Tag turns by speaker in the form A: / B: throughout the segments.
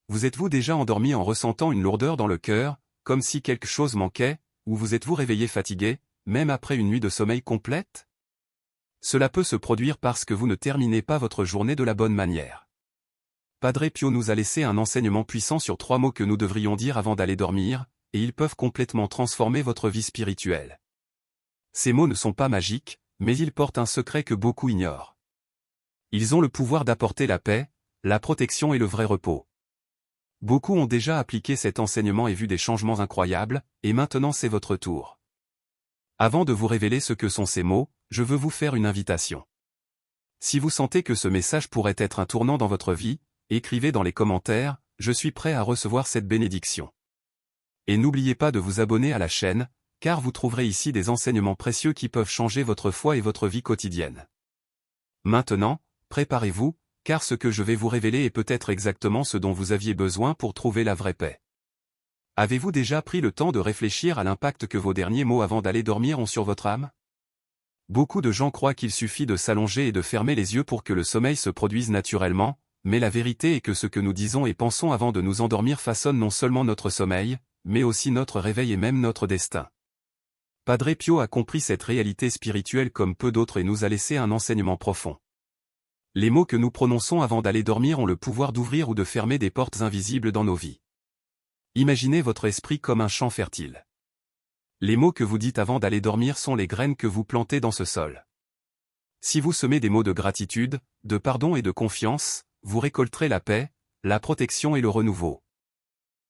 A: Vous êtes-vous déjà endormi en ressentant une lourdeur dans le cœur, comme si quelque chose manquait, ou vous êtes-vous réveillé fatigué, même après une nuit de sommeil complète? Cela peut se produire parce que vous ne terminez pas votre journée de la bonne manière. Padre Pio nous a laissé un enseignement puissant sur 3 mots que nous devrions dire avant d'aller dormir, et ils peuvent complètement transformer votre vie spirituelle. Ces mots ne sont pas magiques, mais ils portent un secret que beaucoup ignorent. Ils ont le pouvoir d'apporter la paix, la protection et le vrai repos. Beaucoup ont déjà appliqué cet enseignement et vu des changements incroyables, et maintenant c'est votre tour. Avant de vous révéler ce que sont ces mots, je veux vous faire une invitation. Si vous sentez que ce message pourrait être un tournant dans votre vie, écrivez dans les commentaires, je suis prêt à recevoir cette bénédiction. Et n'oubliez pas de vous abonner à la chaîne, car vous trouverez ici des enseignements précieux qui peuvent changer votre foi et votre vie quotidienne. Maintenant, préparez-vous, car ce que je vais vous révéler est peut-être exactement ce dont vous aviez besoin pour trouver la vraie paix. Avez-vous déjà pris le temps de réfléchir à l'impact que vos derniers mots avant d'aller dormir ont sur votre âme? Beaucoup de gens croient qu'il suffit de s'allonger et de fermer les yeux pour que le sommeil se produise naturellement, mais la vérité est que ce que nous disons et pensons avant de nous endormir façonne non seulement notre sommeil, mais aussi notre réveil et même notre destin. Padre Pio a compris cette réalité spirituelle comme peu d'autres et nous a laissé un enseignement profond. Les mots que nous prononçons avant d'aller dormir ont le pouvoir d'ouvrir ou de fermer des portes invisibles dans nos vies. Imaginez votre esprit comme un champ fertile. Les mots que vous dites avant d'aller dormir sont les graines que vous plantez dans ce sol. Si vous semez des mots de gratitude, de pardon et de confiance, vous récolterez la paix, la protection et le renouveau.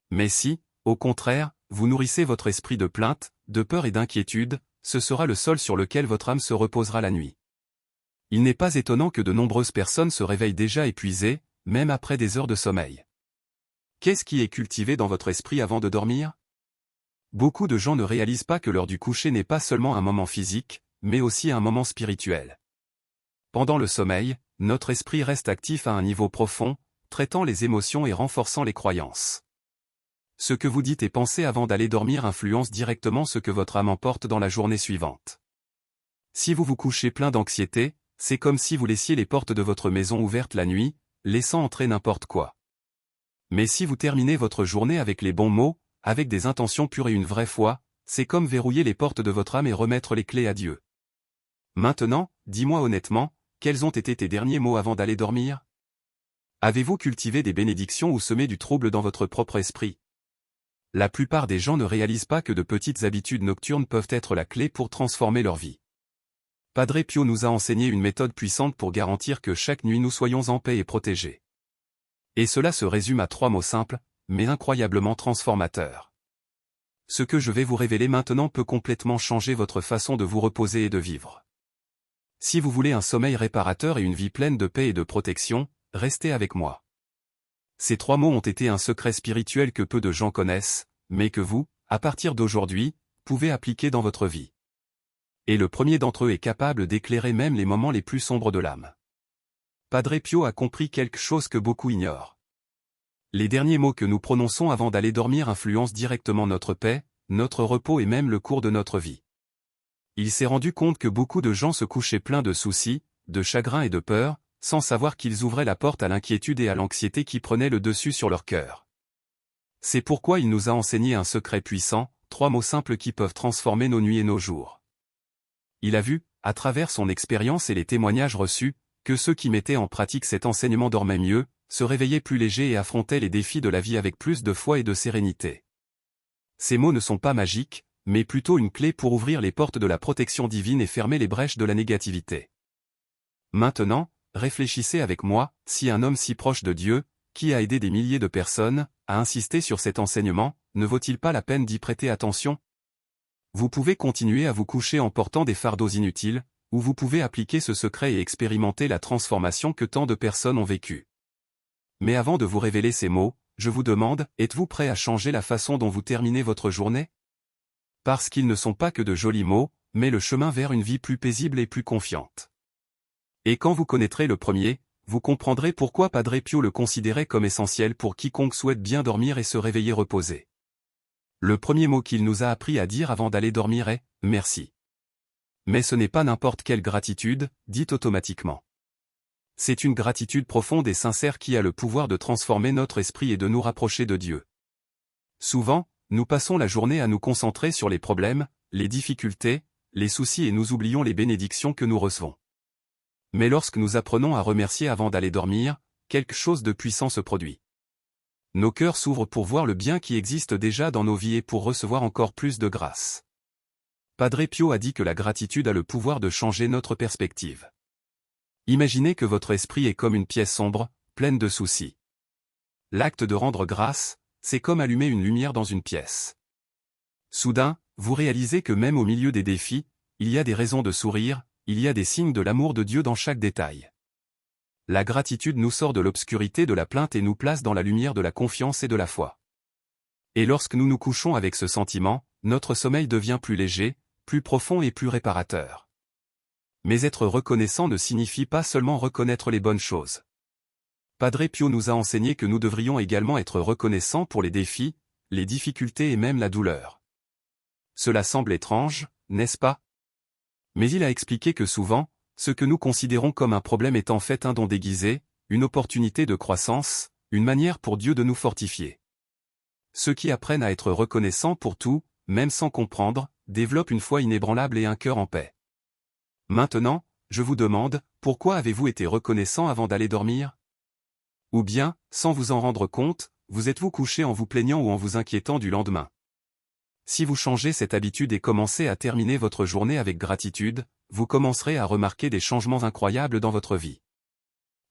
A: Mais si, au contraire, vous nourrissez votre esprit de plainte, de peur et d'inquiétude, ce sera le sol sur lequel votre âme se reposera la nuit. Il n'est pas étonnant que de nombreuses personnes se réveillent déjà épuisées, même après des heures de sommeil. Qu'est-ce qui est cultivé dans votre esprit avant de dormir? Beaucoup de gens ne réalisent pas que l'heure du coucher n'est pas seulement un moment physique, mais aussi un moment spirituel. Pendant le sommeil, notre esprit reste actif à un niveau profond, traitant les émotions et renforçant les croyances. Ce que vous dites et pensez avant d'aller dormir influence directement ce que votre âme emporte dans la journée suivante. Si vous vous couchez plein d'anxiété, c'est comme si vous laissiez les portes de votre maison ouvertes la nuit, laissant entrer n'importe quoi. Mais si vous terminez votre journée avec les bons mots, avec des intentions pures et une vraie foi, c'est comme verrouiller les portes de votre âme et remettre les clés à Dieu. Maintenant, dis-moi honnêtement, quels ont été tes derniers mots avant d'aller dormir? Avez-vous cultivé des bénédictions ou semé du trouble dans votre propre esprit? La plupart des gens ne réalisent pas que de petites habitudes nocturnes peuvent être la clé pour transformer leur vie. Padre Pio nous a enseigné une méthode puissante pour garantir que chaque nuit nous soyons en paix et protégés. Et cela se résume à 3 mots simples, mais incroyablement transformateurs. Ce que je vais vous révéler maintenant peut complètement changer votre façon de vous reposer et de vivre. Si vous voulez un sommeil réparateur et une vie pleine de paix et de protection, restez avec moi. Ces 3 mots ont été un secret spirituel que peu de gens connaissent, mais que vous, à partir d'aujourd'hui, pouvez appliquer dans votre vie. Et le premier d'entre eux est capable d'éclairer même les moments les plus sombres de l'âme. Padre Pio a compris quelque chose que beaucoup ignorent. Les derniers mots que nous prononçons avant d'aller dormir influencent directement notre paix, notre repos et même le cours de notre vie. Il s'est rendu compte que beaucoup de gens se couchaient pleins de soucis, de chagrin et de peur, sans savoir qu'ils ouvraient la porte à l'inquiétude et à l'anxiété qui prenaient le dessus sur leur cœur. C'est pourquoi il nous a enseigné un secret puissant, 3 mots simples qui peuvent transformer nos nuits et nos jours. Il a vu, à travers son expérience et les témoignages reçus, que ceux qui mettaient en pratique cet enseignement dormaient mieux, se réveillaient plus légers et affrontaient les défis de la vie avec plus de foi et de sérénité. Ces mots ne sont pas magiques, mais plutôt une clé pour ouvrir les portes de la protection divine et fermer les brèches de la négativité. Maintenant, réfléchissez avec moi, si un homme si proche de Dieu, qui a aidé des milliers de personnes, a insisté sur cet enseignement, ne vaut-il pas la peine d'y prêter attention? Vous pouvez continuer à vous coucher en portant des fardeaux inutiles, ou vous pouvez appliquer ce secret et expérimenter la transformation que tant de personnes ont vécue. Mais avant de vous révéler ces mots, je vous demande, êtes-vous prêt à changer la façon dont vous terminez votre journée? Parce qu'ils ne sont pas que de jolis mots, mais le chemin vers une vie plus paisible et plus confiante. Et quand vous connaîtrez le premier, vous comprendrez pourquoi Padre Pio le considérait comme essentiel pour quiconque souhaite bien dormir et se réveiller reposé. Le premier mot qu'il nous a appris à dire avant d'aller dormir est « merci ». Mais ce n'est pas n'importe quelle gratitude, dite automatiquement. C'est une gratitude profonde et sincère qui a le pouvoir de transformer notre esprit et de nous rapprocher de Dieu. Souvent, nous passons la journée à nous concentrer sur les problèmes, les difficultés, les soucis et nous oublions les bénédictions que nous recevons. Mais lorsque nous apprenons à remercier avant d'aller dormir, quelque chose de puissant se produit. Nos cœurs s'ouvrent pour voir le bien qui existe déjà dans nos vies et pour recevoir encore plus de grâce. Padre Pio a dit que la gratitude a le pouvoir de changer notre perspective. Imaginez que votre esprit est comme une pièce sombre, pleine de soucis. L'acte de rendre grâce, c'est comme allumer une lumière dans une pièce. Soudain, vous réalisez que même au milieu des défis, il y a des raisons de sourire, il y a des signes de l'amour de Dieu dans chaque détail. La gratitude nous sort de l'obscurité de la plainte et nous place dans la lumière de la confiance et de la foi. Et lorsque nous nous couchons avec ce sentiment, notre sommeil devient plus léger, plus profond et plus réparateur. Mais être reconnaissant ne signifie pas seulement reconnaître les bonnes choses. Padre Pio nous a enseigné que nous devrions également être reconnaissants pour les défis, les difficultés et même la douleur. Cela semble étrange, n'est-ce pas? Mais il a expliqué que souvent, ce que nous considérons comme un problème est en fait un don déguisé, une opportunité de croissance, une manière pour Dieu de nous fortifier. Ceux qui apprennent à être reconnaissants pour tout, même sans comprendre, développent une foi inébranlable et un cœur en paix. Maintenant, je vous demande, pourquoi avez-vous été reconnaissant avant d'aller dormir? Ou bien, sans vous en rendre compte, vous êtes-vous couché en vous plaignant ou en vous inquiétant du lendemain? Si vous changez cette habitude et commencez à terminer votre journée avec gratitude, vous commencerez à remarquer des changements incroyables dans votre vie.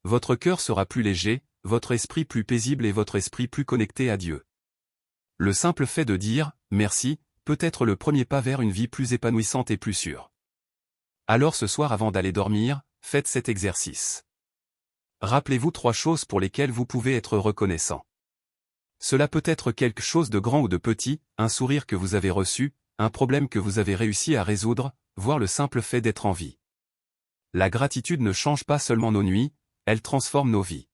A: Votre cœur sera plus léger, votre esprit plus paisible et votre esprit plus connecté à Dieu. Le simple fait de dire « merci » peut être le premier pas vers une vie plus épanouissante et plus sûre. Alors ce soir avant d'aller dormir, faites cet exercice. Rappelez-vous 3 choses pour lesquelles vous pouvez être reconnaissant. Cela peut être quelque chose de grand ou de petit, un sourire que vous avez reçu, un problème que vous avez réussi à résoudre, voire le simple fait d'être en vie. La gratitude ne change pas seulement nos nuits, elle transforme nos vies.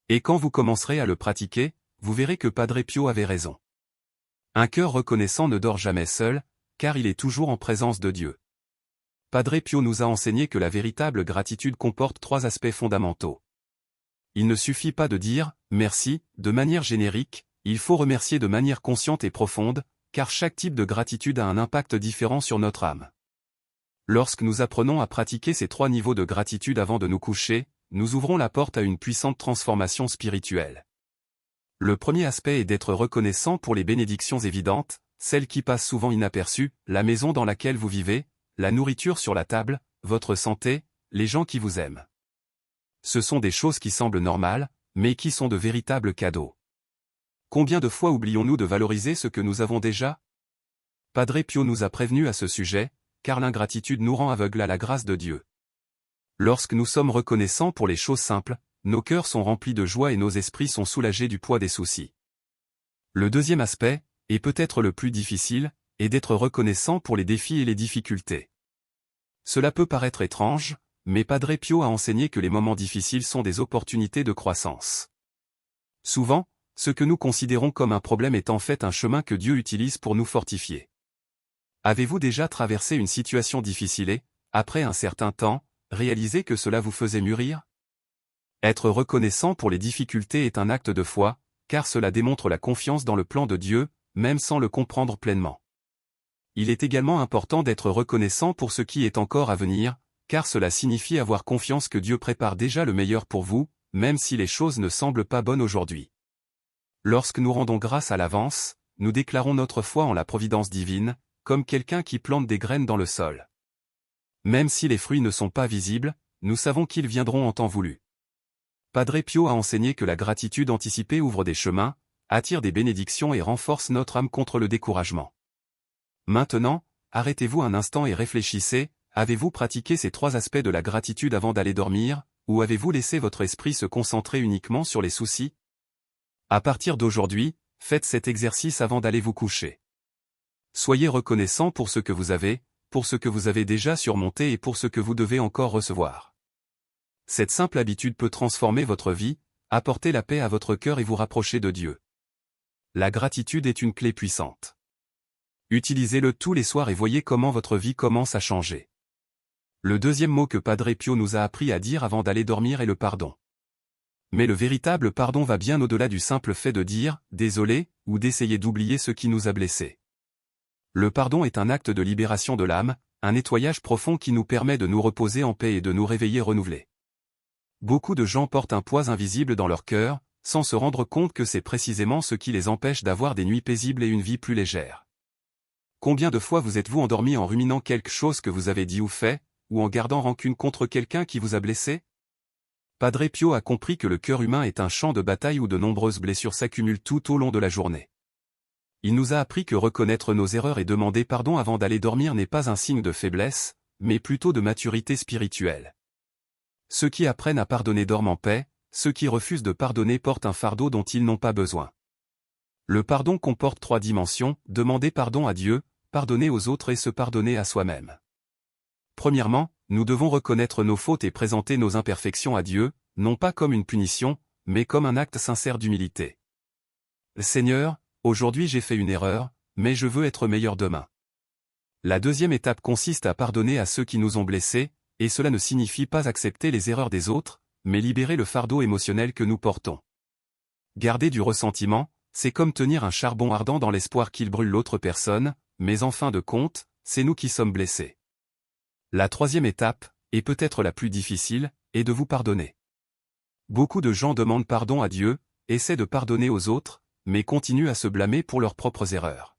A: Et quand vous commencerez à le pratiquer, vous verrez que Padre Pio avait raison. Un cœur reconnaissant ne dort jamais seul, car il est toujours en présence de Dieu. Padre Pio nous a enseigné que la véritable gratitude comporte 3 aspects fondamentaux. Il ne suffit pas de dire « merci » de manière générique, il faut remercier de manière consciente et profonde, car chaque type de gratitude a un impact différent sur notre âme. Lorsque nous apprenons à pratiquer ces 3 niveaux de gratitude avant de nous coucher, nous ouvrons la porte à une puissante transformation spirituelle. Le premier aspect est d'être reconnaissant pour les bénédictions évidentes, celles qui passent souvent inaperçues, la maison dans laquelle vous vivez, la nourriture sur la table, votre santé, les gens qui vous aiment. Ce sont des choses qui semblent normales, mais qui sont de véritables cadeaux. Combien de fois oublions-nous de valoriser ce que nous avons déjà? Padre Pio nous a prévenus à ce sujet, car l'ingratitude nous rend aveugles à la grâce de Dieu. Lorsque nous sommes reconnaissants pour les choses simples, nos cœurs sont remplis de joie et nos esprits sont soulagés du poids des soucis. Le deuxième aspect, et peut-être le plus difficile, est d'être reconnaissant pour les défis et les difficultés. Cela peut paraître étrange, mais Padre Pio a enseigné que les moments difficiles sont des opportunités de croissance. Souvent, ce que nous considérons comme un problème est en fait un chemin que Dieu utilise pour nous fortifier. Avez-vous déjà traversé une situation difficile et, après un certain temps, réalisé que cela vous faisait mûrir? Être reconnaissant pour les difficultés est un acte de foi, car cela démontre la confiance dans le plan de Dieu, même sans le comprendre pleinement. Il est également important d'être reconnaissant pour ce qui est encore à venir, car cela signifie avoir confiance que Dieu prépare déjà le meilleur pour vous, même si les choses ne semblent pas bonnes aujourd'hui. Lorsque nous rendons grâce à l'avance, nous déclarons notre foi en la providence divine, comme quelqu'un qui plante des graines dans le sol. Même si les fruits ne sont pas visibles, nous savons qu'ils viendront en temps voulu. Padre Pio a enseigné que la gratitude anticipée ouvre des chemins, attire des bénédictions et renforce notre âme contre le découragement. Maintenant, arrêtez-vous un instant et réfléchissez, avez-vous pratiqué ces 3 aspects de la gratitude avant d'aller dormir, ou avez-vous laissé votre esprit se concentrer uniquement sur les soucis? À partir d'aujourd'hui, faites cet exercice avant d'aller vous coucher. Soyez reconnaissant pour ce que vous avez déjà surmonté et pour ce que vous devez encore recevoir. Cette simple habitude peut transformer votre vie, apporter la paix à votre cœur et vous rapprocher de Dieu. La gratitude est une clé puissante. Utilisez-le tous les soirs et voyez comment votre vie commence à changer. Le deuxième mot que Padre Pio nous a appris à dire avant d'aller dormir est le pardon. Mais le véritable pardon va bien au-delà du simple fait de dire « désolé » ou d'essayer d'oublier ce qui nous a blessés. Le pardon est un acte de libération de l'âme, un nettoyage profond qui nous permet de nous reposer en paix et de nous réveiller renouvelés. Beaucoup de gens portent un poids invisible dans leur cœur, sans se rendre compte que c'est précisément ce qui les empêche d'avoir des nuits paisibles et une vie plus légère. Combien de fois vous êtes-vous endormi en ruminant quelque chose que vous avez dit ou fait, ou en gardant rancune contre quelqu'un qui vous a blessé? Padre Pio a compris que le cœur humain est un champ de bataille où de nombreuses blessures s'accumulent tout au long de la journée. Il nous a appris que reconnaître nos erreurs et demander pardon avant d'aller dormir n'est pas un signe de faiblesse, mais plutôt de maturité spirituelle. Ceux qui apprennent à pardonner dorment en paix, ceux qui refusent de pardonner portent un fardeau dont ils n'ont pas besoin. Le pardon comporte 3 dimensions, demander pardon à Dieu, pardonner aux autres et se pardonner à soi-même. Premièrement, nous devons reconnaître nos fautes et présenter nos imperfections à Dieu, non pas comme une punition, mais comme un acte sincère d'humilité. Seigneur, aujourd'hui j'ai fait une erreur, mais je veux être meilleur demain. La deuxième étape consiste à pardonner à ceux qui nous ont blessés, et cela ne signifie pas accepter les erreurs des autres, mais libérer le fardeau émotionnel que nous portons. Garder du ressentiment, c'est comme tenir un charbon ardent dans l'espoir qu'il brûle l'autre personne, mais en fin de compte, c'est nous qui sommes blessés. La troisième étape, et peut-être la plus difficile, est de vous pardonner. Beaucoup de gens demandent pardon à Dieu, essaient de pardonner aux autres, mais continuent à se blâmer pour leurs propres erreurs.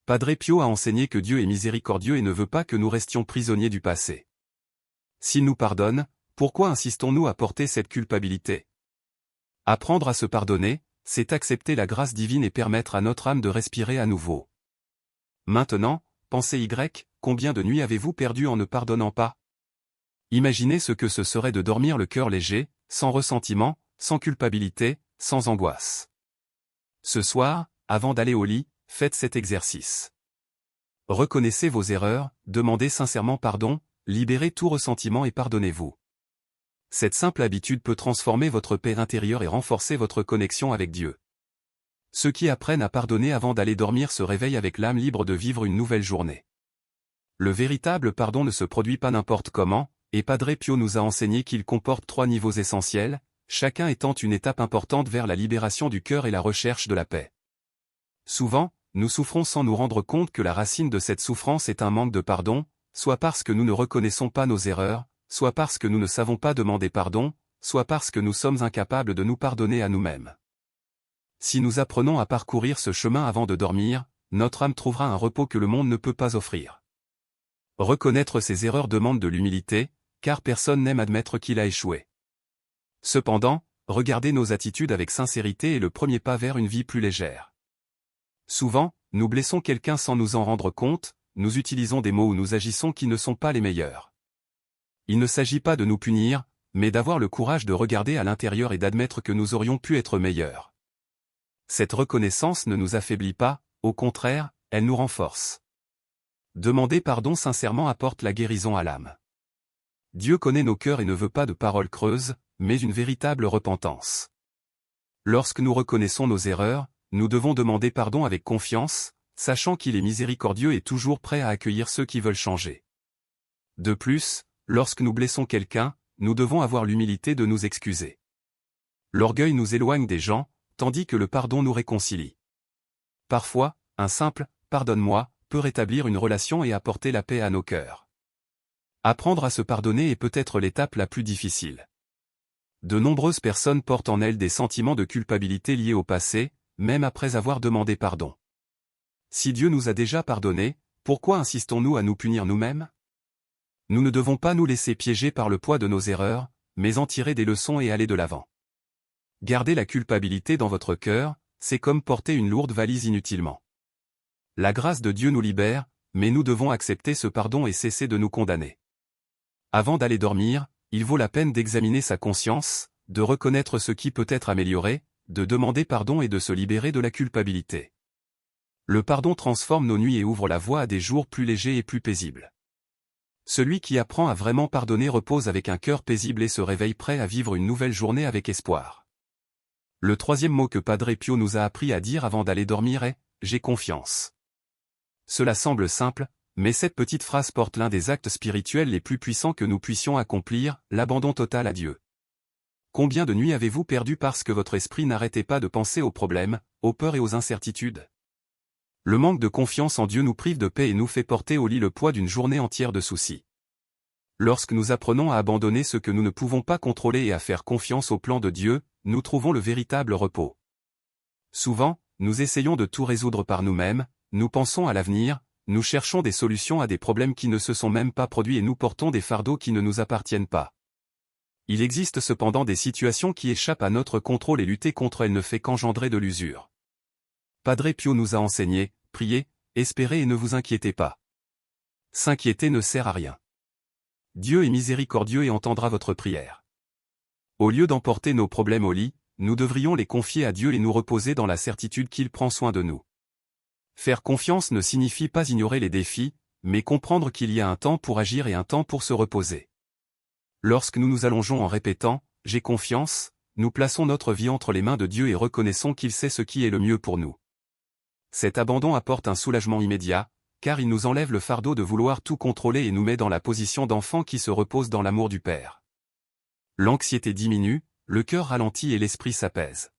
A: Padre Pio a enseigné que Dieu est miséricordieux et ne veut pas que nous restions prisonniers du passé. S'il nous pardonne, pourquoi insistons-nous à porter cette culpabilité? Apprendre à se pardonner, c'est accepter la grâce divine et permettre à notre âme de respirer à nouveau. Maintenant, pensez Y, combien de nuits avez-vous perdu en ne pardonnant pas? Imaginez ce que ce serait de dormir le cœur léger, sans ressentiment, sans culpabilité, sans angoisse. Ce soir, avant d'aller au lit, faites cet exercice. Reconnaissez vos erreurs, demandez sincèrement pardon, libérez tout ressentiment et pardonnez-vous. Cette simple habitude peut transformer votre paix intérieure et renforcer votre connexion avec Dieu. Ceux qui apprennent à pardonner avant d'aller dormir se réveillent avec l'âme libre de vivre une nouvelle journée. Le véritable pardon ne se produit pas n'importe comment, et Padre Pio nous a enseigné qu'il comporte 3 niveaux essentiels, chacun étant une étape importante vers la libération du cœur et la recherche de la paix. Souvent, nous souffrons sans nous rendre compte que la racine de cette souffrance est un manque de pardon, soit parce que nous ne reconnaissons pas nos erreurs, soit parce que nous ne savons pas demander pardon, soit parce que nous sommes incapables de nous pardonner à nous-mêmes. Si nous apprenons à parcourir ce chemin avant de dormir, notre âme trouvera un repos que le monde ne peut pas offrir. Reconnaître ses erreurs demande de l'humilité, car personne n'aime admettre qu'il a échoué. Cependant, regarder nos attitudes avec sincérité est le premier pas vers une vie plus légère. Souvent, nous blessons quelqu'un sans nous en rendre compte, nous utilisons des mots ou nous agissons qui ne sont pas les meilleurs. Il ne s'agit pas de nous punir, mais d'avoir le courage de regarder à l'intérieur et d'admettre que nous aurions pu être meilleurs. Cette reconnaissance ne nous affaiblit pas, au contraire, elle nous renforce. Demander pardon sincèrement apporte la guérison à l'âme. Dieu connaît nos cœurs et ne veut pas de paroles creuses, mais une véritable repentance. Lorsque nous reconnaissons nos erreurs, nous devons demander pardon avec confiance, sachant qu'il est miséricordieux et toujours prêt à accueillir ceux qui veulent changer. De plus, lorsque nous blessons quelqu'un, nous devons avoir l'humilité de nous excuser. L'orgueil nous éloigne des gens, tandis que le pardon nous réconcilie. Parfois, un simple « pardonne-moi » peut rétablir une relation et apporter la paix à nos cœurs. Apprendre à se pardonner est peut-être l'étape la plus difficile. De nombreuses personnes portent en elles des sentiments de culpabilité liés au passé, même après avoir demandé pardon. Si Dieu nous a déjà pardonné, pourquoi insistons-nous à nous punir nous-mêmes? Nous ne devons pas nous laisser piéger par le poids de nos erreurs, mais en tirer des leçons et aller de l'avant. Garder la culpabilité dans votre cœur, c'est comme porter une lourde valise inutilement. La grâce de Dieu nous libère, mais nous devons accepter ce pardon et cesser de nous condamner. Avant d'aller dormir, il vaut la peine d'examiner sa conscience, de reconnaître ce qui peut être amélioré, de demander pardon et de se libérer de la culpabilité. Le pardon transforme nos nuits et ouvre la voie à des jours plus légers et plus paisibles. Celui qui apprend à vraiment pardonner repose avec un cœur paisible et se réveille prêt à vivre une nouvelle journée avec espoir. Le troisième mot que Padre Pio nous a appris à dire avant d'aller dormir est « j'ai confiance ». Cela semble simple, Mais cette petite phrase porte l'un des actes spirituels les plus puissants que nous puissions accomplir, l'abandon total à Dieu. Combien de nuits avez-vous perdu parce que votre esprit n'arrêtait pas de penser aux problèmes, aux peurs et aux incertitudes? Le manque de confiance en Dieu nous prive de paix et nous fait porter au lit le poids d'une journée entière de soucis. Lorsque nous apprenons à abandonner ce que nous ne pouvons pas contrôler et à faire confiance au plan de Dieu, nous trouvons le véritable repos. Souvent, nous essayons de tout résoudre par nous-mêmes, nous pensons à l'avenir, nous cherchons des solutions à des problèmes qui ne se sont même pas produits et nous portons des fardeaux qui ne nous appartiennent pas. Il existe cependant des situations qui échappent à notre contrôle et lutter contre elles ne fait qu'engendrer de l'usure. Padre Pio nous a enseigné, priez, espérez et ne vous inquiétez pas. S'inquiéter ne sert à rien. Dieu est miséricordieux et entendra votre prière. Au lieu d'emporter nos problèmes au lit, nous devrions les confier à Dieu et nous reposer dans la certitude qu'il prend soin de nous. Faire confiance ne signifie pas ignorer les défis, mais comprendre qu'il y a un temps pour agir et un temps pour se reposer. Lorsque nous nous allongeons en répétant « J'ai confiance », nous plaçons notre vie entre les mains de Dieu et reconnaissons qu'il sait ce qui est le mieux pour nous. Cet abandon apporte un soulagement immédiat, car il nous enlève le fardeau de vouloir tout contrôler et nous met dans la position d'enfant qui se repose dans l'amour du Père. L'anxiété diminue, le cœur ralentit et l'esprit s'apaise.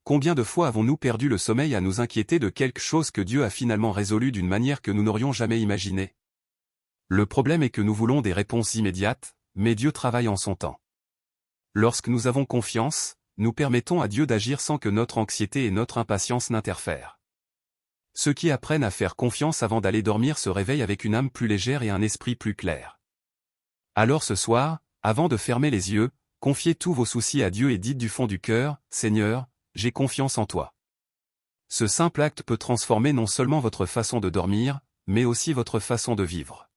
A: Combien de fois avons-nous perdu le sommeil à nous inquiéter de quelque chose que Dieu a finalement résolu d'une manière que nous n'aurions jamais imaginée? Le problème est que nous voulons des réponses immédiates, mais Dieu travaille en son temps. Lorsque nous avons confiance, nous permettons à Dieu d'agir sans que notre anxiété et notre impatience n'interfèrent. Ceux qui apprennent à faire confiance avant d'aller dormir se réveillent avec une âme plus légère et un esprit plus clair. Alors ce soir, avant de fermer les yeux, confiez tous vos soucis à Dieu et dites du fond du cœur, « Seigneur, j'ai confiance en toi ». Ce simple acte peut transformer non seulement votre façon de dormir, mais aussi votre façon de vivre.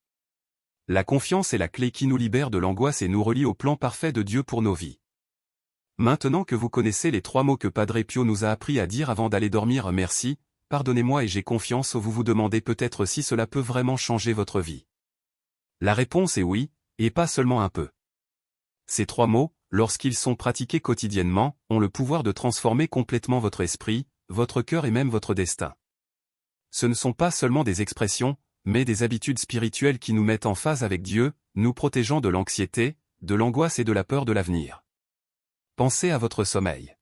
A: La confiance est la clé qui nous libère de l'angoisse et nous relie au plan parfait de Dieu pour nos vies. Maintenant que vous connaissez les 3 mots que Padre Pio nous a appris à dire avant d'aller dormir, merci, pardonnez-moi et j'ai confiance, vous vous demandez peut-être si cela peut vraiment changer votre vie. La réponse est oui, et pas seulement un peu. Ces 3 mots, lorsqu'ils sont pratiqués quotidiennement, ont le pouvoir de transformer complètement votre esprit, votre cœur et même votre destin. Ce ne sont pas seulement des expressions, mais des habitudes spirituelles qui nous mettent en phase avec Dieu, nous protégeant de l'anxiété, de l'angoisse et de la peur de l'avenir. Pensez à votre sommeil.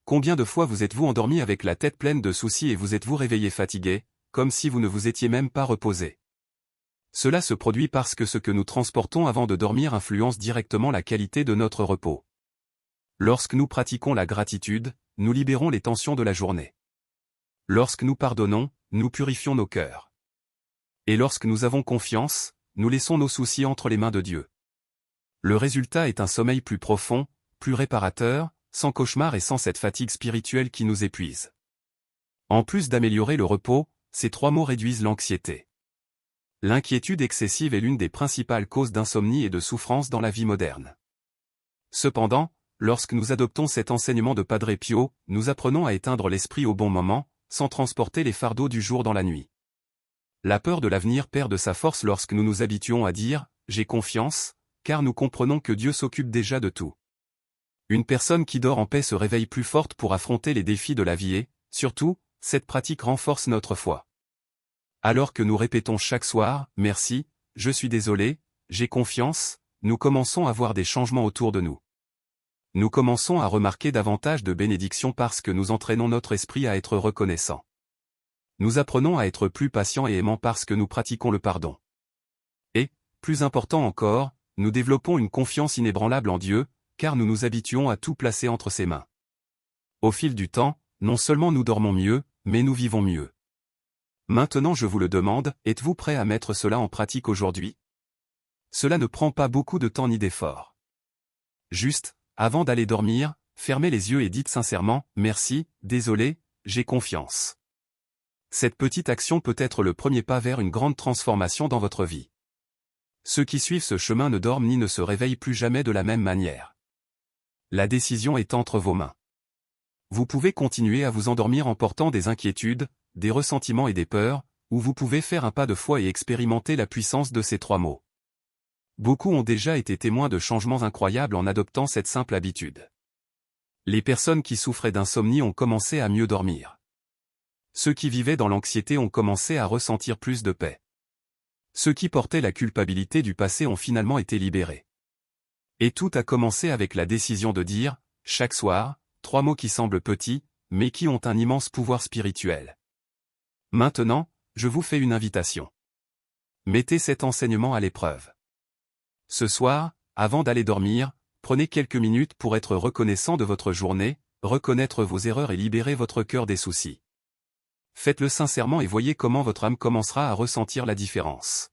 A: Combien de fois vous êtes-vous endormi avec la tête pleine de soucis et vous êtes-vous réveillé fatigué, comme si vous ne vous étiez même pas reposé? Cela se produit parce que ce que nous transportons avant de dormir influence directement la qualité de notre repos. Lorsque nous pratiquons la gratitude, nous libérons les tensions de la journée. Lorsque nous pardonnons, nous purifions nos cœurs. Et lorsque nous avons confiance, nous laissons nos soucis entre les mains de Dieu. Le résultat est un sommeil plus profond, plus réparateur, sans cauchemar et sans cette fatigue spirituelle qui nous épuise. En plus d'améliorer le repos, ces 3 mots réduisent l'anxiété. L'inquiétude excessive est l'une des principales causes d'insomnie et de souffrance dans la vie moderne. Cependant, lorsque nous adoptons cet enseignement de Padre Pio, nous apprenons à éteindre l'esprit au bon moment, sans transporter les fardeaux du jour dans la nuit. La peur de l'avenir perd de sa force lorsque nous nous habituons à dire « j'ai confiance », car nous comprenons que Dieu s'occupe déjà de tout. Une personne qui dort en paix se réveille plus forte pour affronter les défis de la vie et, surtout, cette pratique renforce notre foi. Alors que nous répétons chaque soir « merci, je suis désolé, j'ai confiance », nous commençons à voir des changements autour de nous. Nous commençons à remarquer davantage de bénédictions parce que nous entraînons notre esprit à être reconnaissant. Nous apprenons à être plus patients et aimants parce que nous pratiquons le pardon. Et, plus important encore, nous développons une confiance inébranlable en Dieu, car nous nous habituons à tout placer entre ses mains. Au fil du temps, non seulement nous dormons mieux, mais nous vivons mieux. Maintenant je vous le demande, êtes-vous prêt à mettre cela en pratique aujourd'hui? Cela ne prend pas beaucoup de temps ni d'effort. Juste, avant d'aller dormir, fermez les yeux et dites sincèrement « Merci, désolé, j'ai confiance ». Cette petite action peut être le premier pas vers une grande transformation dans votre vie. Ceux qui suivent ce chemin ne dorment ni ne se réveillent plus jamais de la même manière. La décision est entre vos mains. Vous pouvez continuer à vous endormir en portant des inquiétudes, des ressentiments et des peurs, ou vous pouvez faire un pas de foi et expérimenter la puissance de ces 3 mots. Beaucoup ont déjà été témoins de changements incroyables en adoptant cette simple habitude. Les personnes qui souffraient d'insomnie ont commencé à mieux dormir. Ceux qui vivaient dans l'anxiété ont commencé à ressentir plus de paix. Ceux qui portaient la culpabilité du passé ont finalement été libérés. Et tout a commencé avec la décision de dire, chaque soir, 3 mots qui semblent petits, mais qui ont un immense pouvoir spirituel. Maintenant, je vous fais une invitation. Mettez cet enseignement à l'épreuve. Ce soir, avant d'aller dormir, prenez quelques minutes pour être reconnaissant de votre journée, reconnaître vos erreurs et libérer votre cœur des soucis. Faites-le sincèrement et voyez comment votre âme commencera à ressentir la différence.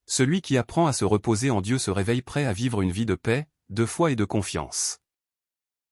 A: Celui qui apprend à se reposer en Dieu se réveille prêt à vivre une vie de paix, de foi et de confiance.